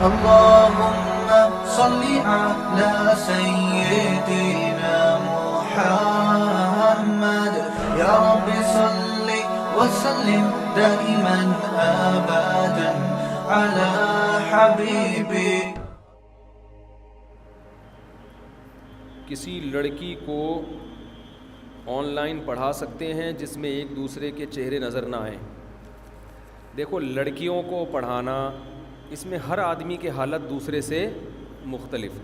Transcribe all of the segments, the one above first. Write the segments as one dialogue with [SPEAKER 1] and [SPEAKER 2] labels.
[SPEAKER 1] اللهم صل على سيدنا محمد يا رب صل وسلم دائما أبدا على حبيبي.
[SPEAKER 2] کسی لڑکی کو آن لائن پڑھا سکتے ہیں جس میں ایک دوسرے کے چہرے نظر نہ آئیں. دیکھو لڑکیوں کو پڑھانا اس میں ہر آدمی کی حالت دوسرے سے مختلف ہے.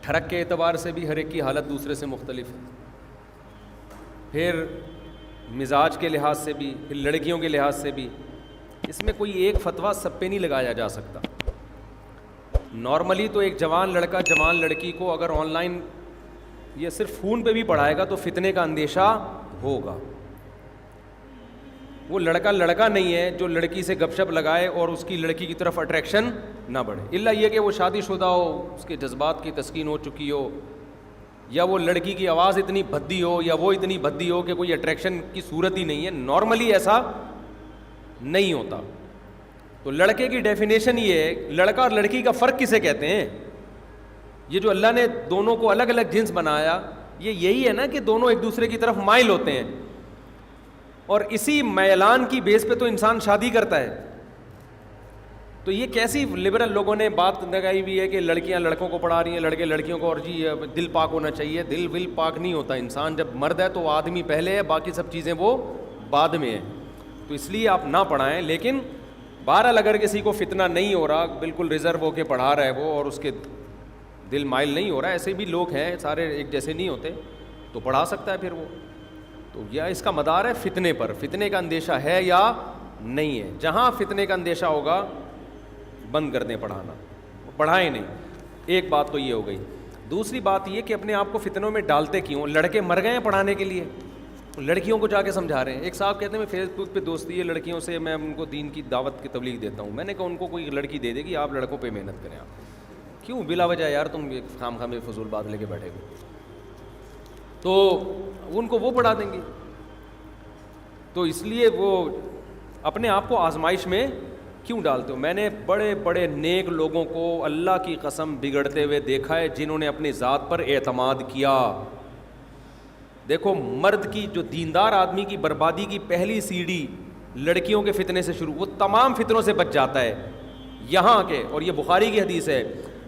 [SPEAKER 2] ٹھڑک کے اعتبار سے بھی ہر ایک کی حالت دوسرے سے مختلف ہے, پھر مزاج کے لحاظ سے بھی, پھر لڑکیوں کے لحاظ سے بھی. اس میں کوئی ایک فتویٰ سب پہ نہیں لگایا جا سکتا. نارملی تو ایک جوان لڑکا جوان لڑکی کو اگر آن لائن یہ صرف فون پہ بھی پڑھائے گا تو فتنے کا اندیشہ ہوگا. وہ لڑکا لڑکا نہیں ہے جو لڑکی سے گپ شپ لگائے اور اس کی لڑکی کی طرف اٹریکشن نہ بڑھے, الا یہ کہ وہ شادی شدہ ہو, اس کے جذبات کی تسکین ہو چکی ہو, یا وہ لڑکی کی آواز اتنی بھدی ہو یا وہ اتنی بھدی ہو کہ کوئی اٹریکشن کی صورت ہی نہیں ہے. نارملی ایسا نہیں ہوتا. تو لڑکے کی ڈیفینیشن یہ ہے, لڑکا اور لڑکی کا فرق کسے کہتے ہیں؟ یہ جو اللہ نے دونوں کو الگ الگ جنس بنایا یہ یہی ہے نا کہ دونوں ایک دوسرے کی طرف مائل ہوتے ہیں, اور اسی میلان کی بیس پہ تو انسان شادی کرتا ہے. تو یہ کیسی لبرل لوگوں نے بات لگائی ہوئی ہے کہ لڑکیاں لڑکوں کو پڑھا رہی ہیں, لڑکے لڑکیوں کو, اور جی دل پاک ہونا چاہیے. دل ول پاک نہیں ہوتا. انسان جب مرد ہے تو وہ آدمی پہلے ہے, باقی سب چیزیں وہ بعد میں ہیں. تو اس لیے آپ نہ پڑھائیں. لیکن بہرحال اگر کسی کو فتنہ نہیں ہو رہا, بالکل ریزرو ہو کے پڑھا رہا ہے وہ, اور اس کے دل مائل نہیں ہو رہا, ایسے بھی لوگ ہیں, سارے ایک جیسے نہیں ہوتے, تو پڑھا سکتا ہے پھر وہ. تو یا اس کا مدار ہے فتنے پر, فتنے کا اندیشہ ہے یا نہیں ہے. جہاں فتنے کا اندیشہ ہوگا بند کر دیں پڑھانا, پڑھائیں نہیں. ایک بات تو یہ ہو گئی. دوسری بات یہ کہ اپنے آپ کو فتنوں میں ڈالتے کیوں؟ لڑکے مر گئے ہیں پڑھانے کے لیے, لڑکیوں کو جا کے سمجھا رہے ہیں. ایک صاحب کہتے ہیں میں فیس بک پہ دوستی ہے لڑکیوں سے, میں ان کو دین کی دعوت کی تبلیغ دیتا ہوں. میں نے کہا ان کو کوئی لڑکی دے دے گی, آپ لڑکوں پہ محنت کریں. آپ کیوں بلا وجہ یار تم خام خام فضول بات لے کے بیٹھے گے؟ تو ان کو وہ پڑھا دیں گے. تو اس لیے وہ اپنے آپ کو آزمائش میں کیوں ڈالتے ہو؟ میں نے بڑے بڑے نیک لوگوں کو اللہ کی قسم بگڑتے ہوئے دیکھا ہے جنہوں نے اپنی ذات پر اعتماد کیا. دیکھو مرد کی جو دیندار آدمی کی بربادی کی پہلی سیڑھی لڑکیوں کے فتنے سے شروع, وہ تمام فتنوں سے بچ جاتا ہے یہاں کے. اور یہ بخاری کی حدیث ہے,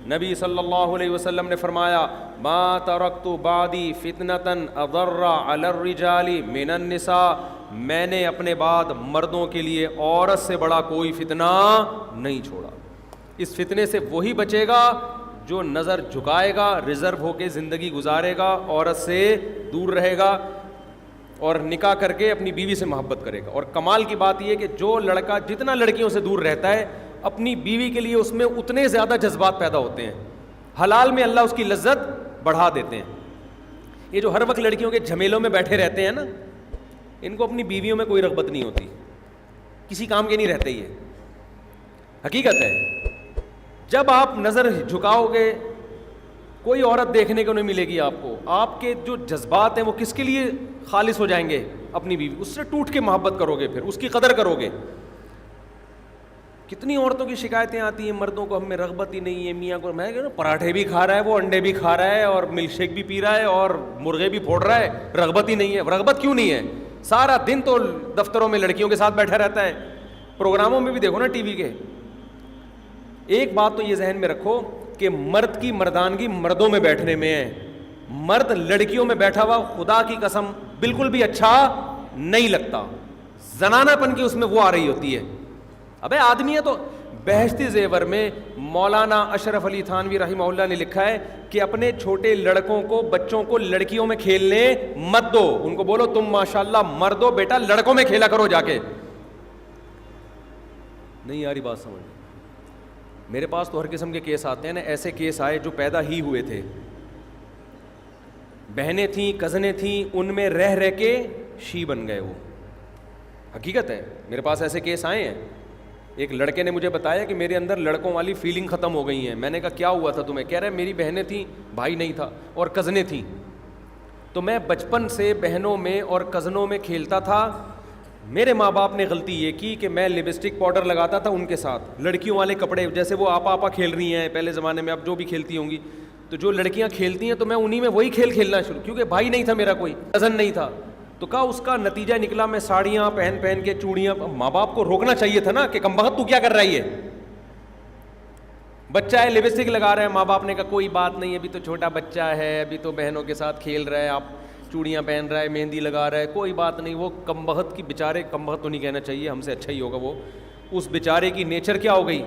[SPEAKER 2] نبی صلی اللہ علیہ وسلم نے فرمایا ما ترکت بعدی فتنةً اضر علی الرجال من النساء, میں نے اپنے بعد مردوں کے لیے عورت سے بڑا کوئی فتنہ نہیں چھوڑا. اس فتنے سے وہی بچے گا جو نظر جھکائے گا, ریزرو ہو کے زندگی گزارے گا, عورت سے دور رہے گا اور نکاح کر کے اپنی بیوی سے محبت کرے گا. اور کمال کی بات یہ کہ جو لڑکا جتنا لڑکیوں سے دور رہتا ہے اپنی بیوی کے لیے اس میں اتنے زیادہ جذبات پیدا ہوتے ہیں. حلال میں اللہ اس کی لذت بڑھا دیتے ہیں. یہ جو ہر وقت لڑکیوں کے جھمیلوں میں بیٹھے رہتے ہیں نا, ان کو اپنی بیویوں میں کوئی رغبت نہیں ہوتی, کسی کام کے نہیں رہتے. یہ حقیقت ہے. جب آپ نظر جھکاؤ گے کوئی عورت دیکھنے کو نہیں ملے گی آپ کو. آپ کے جو جذبات ہیں وہ کس کے لیے خالص ہو جائیں گے؟ اپنی بیوی. اس سے ٹوٹ کے محبت کرو گے, پھر اس کی قدر کرو گے. کتنی عورتوں کی شکایتیں آتی ہیں, مردوں کو ہم میں رغبت ہی نہیں ہے, میاں کو. میں کہہ رہا ہوں پراٹھے بھی کھا رہا ہے وہ, انڈے بھی کھا رہا ہے, اور ملک شیک بھی پی رہا ہے, اور مرغے بھی پھوڑ رہا ہے, رغبت ہی نہیں ہے. رغبت کیوں نہیں ہے؟ سارا دن تو دفتروں میں لڑکیوں کے ساتھ بیٹھا رہتا ہے, پروگراموں میں بھی دیکھو نا ٹی وی کے. ایک بات تو یہ ذہن میں رکھو کہ مرد کی مردانگی مردوں میں بیٹھنے میں ہے. مرد لڑکیوں میں بیٹھا ہوا خدا کی قسم بالکل بھی اچھا نہیں لگتا. زنانہ پن کی اس میں وہ آ رہی ہوتی ہے. ابے آدمی ہے تو بہشتی زیور میں مولانا اشرف علی تھانوی رحمہ اللہ نے لکھا ہے کہ اپنے چھوٹے لڑکوں کو, بچوں کو لڑکیوں میں کھیلنے مت دو. ان کو بولو تم ماشاءاللہ مرد ہو بیٹا, لڑکوں میں کھیلا کرو جا کے. نہیں آ رہی بات سمجھ؟ میرے پاس تو ہر قسم کے کیس آتے ہیں نا. ایسے کیس آئے جو پیدا ہی ہوئے تھے, بہنیں تھیں, کزنیں تھیں, ان میں رہ رہ کے شی بن گئے. وہ حقیقت ہے, میرے پاس ایسے کیس آئے ہیں. ایک لڑکے نے مجھے بتایا کہ میرے اندر لڑکوں والی فیلنگ ختم ہو گئی ہیں. میں نے کہا کیا ہوا تھا تمہیں؟ کہہ رہے میری بہنیں تھیں, بھائی نہیں تھا, اور کزنیں تھیں, تو میں بچپن سے بہنوں میں اور کزنوں میں کھیلتا تھا. میرے ماں باپ نے غلطی یہ کی کہ میں لپسٹک پاؤڈر لگاتا تھا ان کے ساتھ، لڑکیوں والے کپڑے جیسے وہ آپا کھیل رہی ہیں پہلے زمانے میں، اب جو بھی کھیلتی ہوں گی، تو جو لڑکیاں کھیلتی ہیں تو میں انہی میں وہی کھیل کھیلنا شروع، کیونکہ بھائی نہیں تھا میرا، کوئی کزن نہیں تھا، تو کہا اس کا نتیجہ نکلا میں ساڑیاں پہن کے چوڑیاں. ماں باپ کو روکنا چاہیے تھا نا کہ کم بخت تو کیا کر رہا ہے، بچہ ہے لپسٹک لگا رہا ہے. ماں باپ نے کہا کوئی بات نہیں، ابھی تو چھوٹا بچہ ہے، ابھی تو بہنوں کے ساتھ کھیل رہا ہے، آپ چوڑیاں پہن رہا ہے، مہندی لگا رہا ہے، کوئی بات نہیں. وہ کم بخت کی بیچارے، کم بخت تو نہیں کہنا چاہیے، ہم سے اچھا ہی ہوگا وہ، اس بیچارے کی نیچر کیا ہو گئی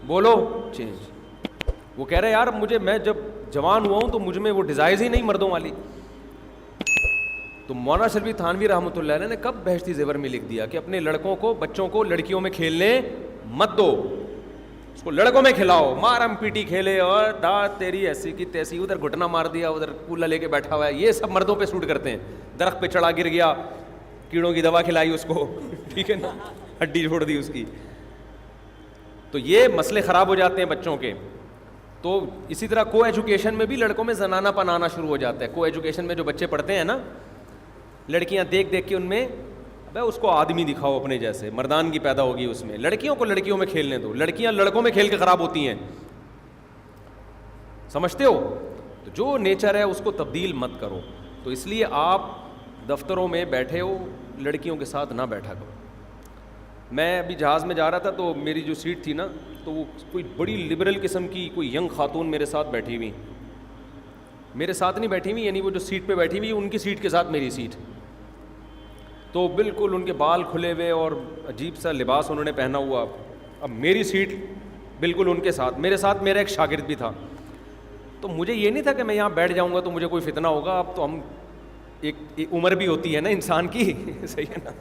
[SPEAKER 2] بولو چینج. وہ کہہ رہے یار مجھے، میں جب جوان ہوا ہوں تو مجھ میں وہ ڈیزائرز ہی نہیں مردوں والی. تو مولانا شرفی تھانوی رحمۃ اللہ علیہ نے کب بہشتی زیور میں لکھ دیا کہ اپنے لڑکوں کو، بچوں کو لڑکیوں میں کھیلنے مت دو، اس کو لڑکوں میں کھلاؤ. مارم پیٹی کھیلے اور دانت تیری ایسی کی تیسی، ادھر گھٹنا مار دیا، ادھر کولا لے کے بیٹھا ہوا ہے، یہ سب مردوں پہ سوٹ کرتے ہیں. درخت پہ چڑھا گر گیا، کیڑوں کی دوا کھلائی اس کو، ٹھیک ہے نا، ہڈی چھوڑ دی اس کی، تو یہ مسئلے خراب ہو جاتے ہیں بچوں کے. تو اسی طرح کو ایجوکیشن میں بھی لڑکوں میں زنانہ پن آنا شروع ہو جاتا ہے. کو ایجوکیشن میں جو بچے پڑھتے ہیں نا، لڑکیاں دیکھ دیکھ کے ان میں، ابے اس کو آدمی دکھاؤ اپنے جیسے، مردانگی پیدا ہوگی اس میں. لڑکیوں کو لڑکیوں میں کھیلنے دو، لڑکیاں لڑکوں میں کھیل کے خراب ہوتی ہیں، سمجھتے ہو؟ تو جو نیچر ہے اس کو تبدیل مت کرو. تو اس لیے آپ دفتروں میں بیٹھے ہو، لڑکیوں کے ساتھ نہ بیٹھا کرو. میں ابھی جہاز میں جا رہا تھا تو میری جو سیٹ تھی نا، تو وہ کوئی بڑی لبرل قسم کی کوئی ینگ خاتون میرے ساتھ بیٹھی ہوئی، میرے ساتھ نہیں بیٹھی ہوئی، یعنی وہ جو سیٹ پہ بیٹھی ہوئی ان کی سیٹ کے ساتھ میری سیٹ. تو بالکل ان کے بال کھلے ہوئے اور عجیب سا لباس انہوں نے پہنا ہوا. اب میری سیٹ بالکل ان کے ساتھ، میرے ساتھ میرا ایک شاگرد بھی تھا. تو مجھے یہ نہیں تھا کہ میں یہاں بیٹھ جاؤں گا تو مجھے کوئی فتنہ ہوگا. اب تو ہم ایک عمر بھی ہوتی ہے نا انسان کی، صحیح ہے نا،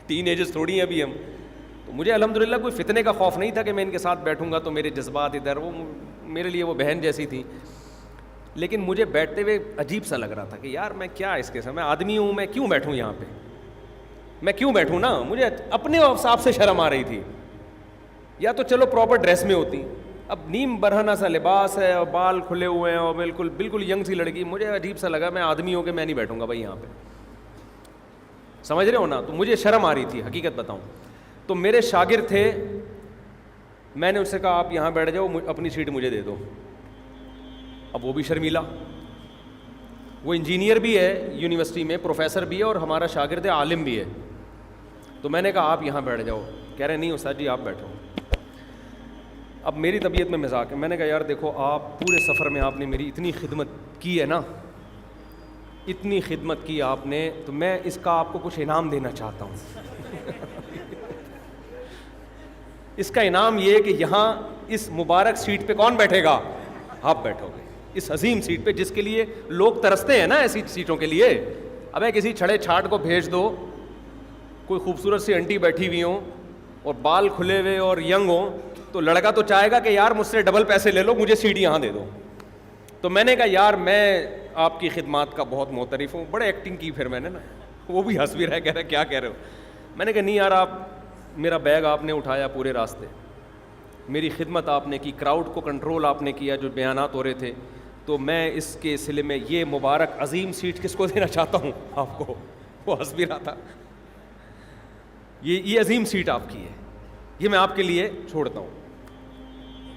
[SPEAKER 2] ٹین ایجز تھوڑی ہیں ابھی ہم. تو مجھے الحمدللہ کوئی فتنے کا خوف نہیں تھا کہ میں ان کے ساتھ بیٹھوں گا تو میرے جذبات ادھر، وہ میرے لیے وہ بہن جیسی تھی. لیکن مجھے بیٹھتے ہوئے عجیب سا لگ رہا تھا کہ یار میں کیا اس کے ساتھ، میں آدمی ہوں، میں کیوں بیٹھوں یہاں پہ، میں کیوں بیٹھوں نا. مجھے اپنے آپ سے شرم آ رہی تھی. یا تو چلو پراپر ڈریس میں ہوتی، اب نیم برہنہ سا لباس ہے اور بال کھلے ہوئے ہیں اور بالکل ینگ سی لڑکی. مجھے عجیب سا لگا، میں آدمی ہوں کہ میں نہیں بیٹھوں گا بھائی یہاں پہ، سمجھ رہے ہو نا. تو مجھے شرم آ رہی تھی، حقیقت بتاؤں. تو میرے شاگرد تھے، میں نے اس سے کہا آپ یہاں بیٹھ جاؤ، اپنی سیٹ مجھے دے دو. اب وہ بھی شرمیلا، وہ انجینئر بھی ہے یونیورسٹی میں، پروفیسر بھی ہے اور ہمارا شاگرد ہے، عالم بھی ہے. تو میں نے کہا آپ یہاں بیٹھ جاؤ. کہہ رہے نہیں استاد جی آپ بیٹھو. اب میری طبیعت میں مزاق ہے، میں نے کہا یار دیکھو آپ پورے سفر میں آپ نے میری اتنی خدمت کی ہے نا، اتنی خدمت کی آپ نے، تو میں اس کا آپ کو کچھ انعام دینا چاہتا ہوں. اس کا انعام یہ کہ یہاں اس مبارک سیٹ پہ کون بیٹھے گا؟ آپ بیٹھو گے اس عظیم سیٹ پہ، جس کے لیے لوگ ترستے ہیں نا ایسی سیٹوں کے لیے. ابے کسی چھڑے چھاٹ کو بھیج دو، کوئی خوبصورت سی انٹی بیٹھی ہوئی ہوں اور بال کھلے ہوئے اور ینگ ہوں، تو لڑکا تو چاہے گا کہ یار مجھ سے ڈبل پیسے لے لو، مجھے سیٹ یہاں دے دو. تو میں نے کہا یار میں آپ کی خدمات کا بہت معترف ہوں. بڑے ایکٹنگ کی پھر میں نے نا، وہ بھی ہنس بھی رہا، کہہ رہا کیا کہہ رہے ہو. میں نے کہا نہیں یار، آپ میرا بیگ آپ نے اٹھایا پورے راستے، میری خدمت آپ نے کی، کراؤڈ کو کنٹرول آپ نے کیا جو بیانات ہو رہے تھے، تو میں اس کے سلسلے میں یہ مبارک عظیم سیٹ کس کو دینا چاہتا ہوں آپ کو. وہ ہنس بھی رہا تھا. یہ عظیم سیٹ آپ کی ہے، یہ میں آپ کے لیے چھوڑتا ہوں.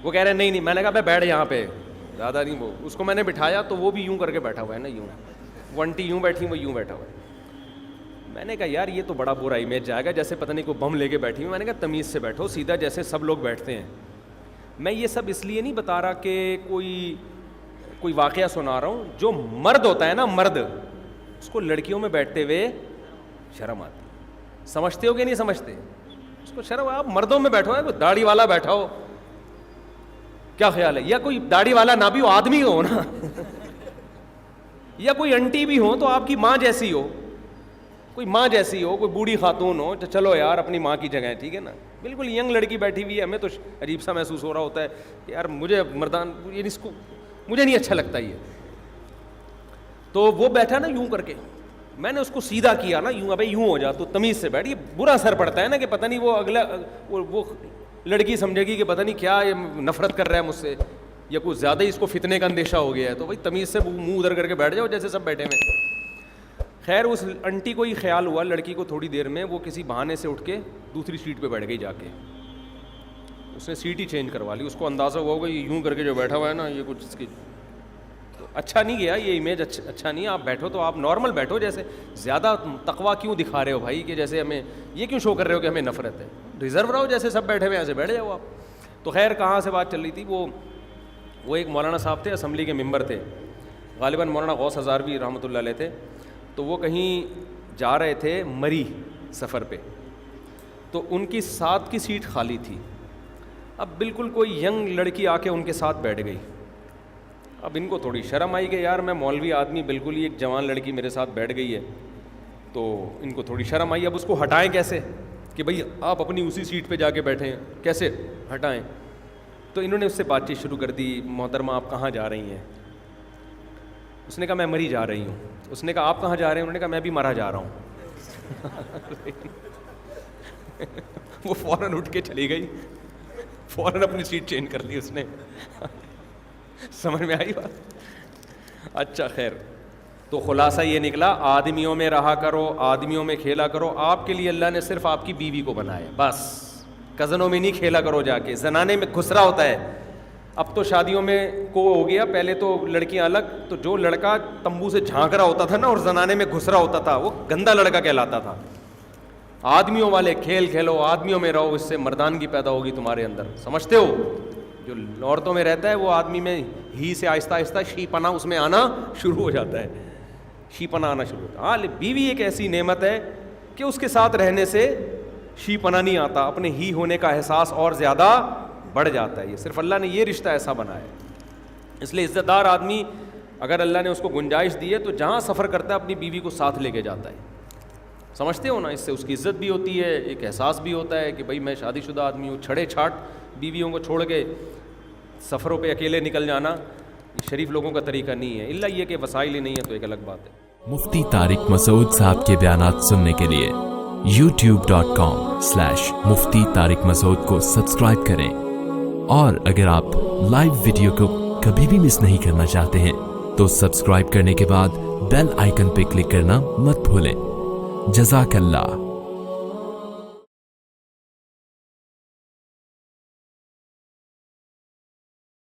[SPEAKER 2] وہ کہہ رہے نہیں. میں نے کہا میں بیٹھ یہاں پہ، زیادہ نہیں. وہ اس کو میں نے بٹھایا تو وہ بھی یوں کر کے بیٹھا ہوا ہے نا، یوں ونٹی یوں بیٹھی، وہ یوں بیٹھا ہوا ہے. میں نے کہا یار یہ تو بڑا برا امیج جائے گا، جیسے پتہ نہیں کوئی بم لے کے بیٹھی ہوئی. میں نے کہا تمیز سے بیٹھو سیدھا، جیسے سب لوگ بیٹھتے ہیں. میں یہ سب اس لیے نہیں بتا رہا کہ کوئی واقعہ سنا رہا ہوں. جو مرد ہوتا ہے نا، مرد، اس کو لڑکیوں میں بیٹھتے ہوئے شرم آتی. سمجھتے ہو کہ نہیں سمجھتے؟ اس کو شرم. آپ مردوں میں بیٹھو، ہے کوئی داڑھی والا بیٹھا ہو، کیا خیال ہے؟ یا کوئی داڑھی والا نہ بھی ہو، آدمی ہو نا، یا کوئی انٹی بھی ہو تو آپ کی ماں جیسی ہو، کوئی ماں جیسی ہو، کوئی بوڑھی خاتون ہو، تو چلو یار اپنی ماں کی جگہ ہے، ٹھیک ہے نا. بالکل ینگ لڑکی بیٹھی ہوئی ہے، ہمیں تو عجیب سا محسوس ہو رہا ہوتا ہے کہ یار مجھے مردان، یہ اس کو مجھے نہیں اچھا لگتا یہ. تو وہ بیٹھا نا یوں کر کے، میں نے اس کو سیدھا کیا نا، یوں ابے یوں ہو جا تو تمیز سے بیٹھ. یہ برا اثر پڑتا ہے نا کہ پتہ نہیں وہ اگلا وہ لڑکی سمجھے گی کہ پتہ نہیں کیا یہ نفرت کر رہا ہے مجھ سے، یا کچھ زیادہ ہی اس کو فتنے کا اندیشہ ہو گیا ہے. تو بھائی تمیز سے منہ ادھر کر کے بیٹھ جاؤ جیسے سب بیٹھے ہوئے. خیر اس انٹی کو ہی خیال ہوا لڑکی کو تھوڑی دیر میں، وہ کسی بہانے سے اٹھ کے دوسری سیٹ پہ بیٹھ گئی جا کے، اس نے سیٹ ہی چینج کروا لی. اس کو اندازہ ہوا ہوگا یہ یوں کر کے جو بیٹھا ہوا ہے نا یہ کچھ اس کی اچھا نہیں گیا، یہ امیج اچھا نہیں ہے. آپ بیٹھو تو آپ نارمل بیٹھو، جیسے زیادہ تقویٰ کیوں دکھا رہے ہو بھائی کہ جیسے ہمیں یہ کیوں شو کر رہے ہو کہ ہمیں نفرت ہے. ریزرو رہو، جیسے سب بیٹھے ہوئے ایسے بیٹھ جاؤ آپ. تو خیر کہاں سے بات چل رہی تھی، وہ ایک مولانا صاحب تھے، اسمبلی کے ممبر تھے، غالباً مولانا غوث ہزاروی رحمۃ اللہ علیہ تھے. تو وہ کہیں جا رہے تھے مری سفر پہ، تو ان کی ساتھ کی سیٹ خالی تھی. اب بالکل کوئی ینگ لڑکی آ کے ان کے ساتھ بیٹھ گئی. اب ان کو تھوڑی شرم آئی کہ یار میں مولوی آدمی، بالکل ہی ایک جوان لڑکی میرے ساتھ بیٹھ گئی ہے. تو ان کو تھوڑی شرم آئی. اب اس کو ہٹائیں کیسے کہ بھئی آپ اپنی اسی سیٹ پہ جا کے بیٹھے ہیں، کیسے ہٹائیں. تو انہوں نے اس سے بات چیت شروع کر دی، محترمہ آپ کہاں جا رہی ہیں؟ اس نے کہا میں مری جا رہی ہوں. اس نے کہا آپ کہاں جا رہے ہیں؟ انہوں نے کہا میں بھی مرا جا رہا ہوں. وہ فوراً اٹھ کے چلی گئی، فوراً اپنی سیٹ چینج کر لی اس نے. سمجھ میں آئی بات؟ اچھا خیر، تو خلاصہ یہ نکلا آدمیوں میں رہا کرو، آدمیوں میں کھیلا کرو. آپ کے لیے اللہ نے صرف آپ کی بیوی کو بنایا، بس کزنوں میں نہیں کھیلا کرو جا کے. زنانے میں گھسرا ہوتا ہے. اب تو شادیوں میں کو ہو گیا، پہلے تو لڑکیاں الگ، تو جو لڑکا تمبو سے جھانک رہا ہوتا تھا نا اور زنانے میں گھسرا ہوتا تھا وہ گندا لڑکا کہلاتا تھا. آدمیوں والے کھیل کھیلو، آدمیوں میں رہو، اس سے مردانگی پیدا ہوگی تمہارے اندر. سمجھتے ہو؟ جو عورتوں میں رہتا ہے وہ آدمی میں ہی سے آہستہ آہستہ شی پنا اس میں آنا شروع ہو جاتا ہے، شی پنا آنا شروع ہوتا ہے. ہاں بیوی ایک ایسی نعمت ہے کہ اس کے ساتھ رہنے سے شی پنا نہیں آتا، اپنے ہی ہونے کا احساس اور زیادہ بڑھ جاتا ہے. یہ صرف اللہ نے یہ رشتہ ایسا بنایا ہے. اس لیے عزت دار آدمی اگر اللہ نے اس کو گنجائش دی ہے تو جہاں سفر کرتا ہے اپنی بیوی کو ساتھ لے کے جاتا ہے. سمجھتے ہو نا؟ اس سے اس کی عزت بھی ہوتی ہے، ایک احساس بھی ہوتا ہے کہ بھائی میں شادی شدہ آدمی ہوں. چھڑے چھاٹ بیویوں کو چھوڑ کے سفروں پہ اکیلے نکل جانا شریف لوگوں کا طریقہ نہیں ہے، الا یہ کہ وسائل ہی نہیں ہے تو ایک الگ بات ہے.
[SPEAKER 3] مفتی طارق مسعود صاحب کے بیانات سننے کے لیے youtube.com/مفتی طارق مسعود کو سبسکرائب کریں، اور اگر آپ لائیو ویڈیو کو کبھی بھی مس نہیں کرنا چاہتے ہیں تو سبسکرائب کرنے کے بعد بیل آئیکن پہ کلک کرنا مت بھولیں. جزاک اللہ.